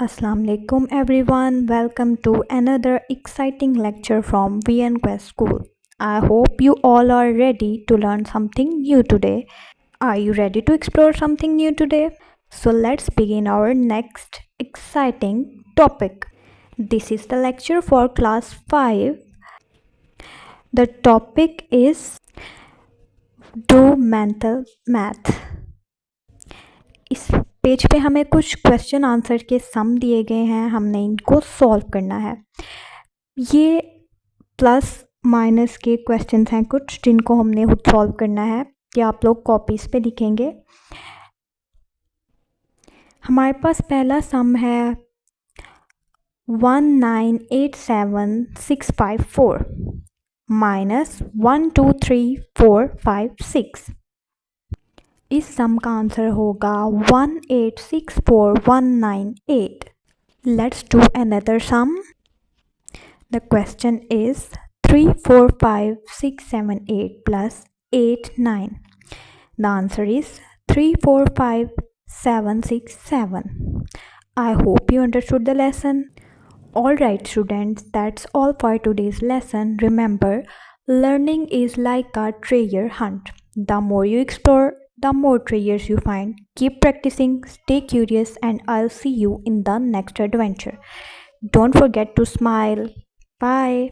Assalamu alaikum everyone. Welcome to another exciting lecture from VN Quest School. I hope you all are ready to learn something new today. Are you ready to explore something new today? So let's begin our next exciting topic. This is the lecture for class 5. The topic is do mental math. इस page पे हमें कुछ question answer के सम दिए गए हैं, हमने इनको सॉल्व करना है। ये प्लस माइनस के क्वेश्चंस हैं कुछ जिनको हमने खुद सॉल्व करना है, कि आप लोग कॉपीज़ पे लिखेंगे। हमारे पास पहला सम है 1987654 माइनस 123456। इस सम का आंसर होगा 1864198। Let's do another sum. The question is 345678 plus 89. The answer is 345767. I hope you understood the lesson. Alright students, that's all for today's lesson. Remember, learning is like a treasure hunt. The more you explore, the more treasures you find. Keep practicing, stay curious, and I'll see you in the next adventure. Don't forget to smile. Bye.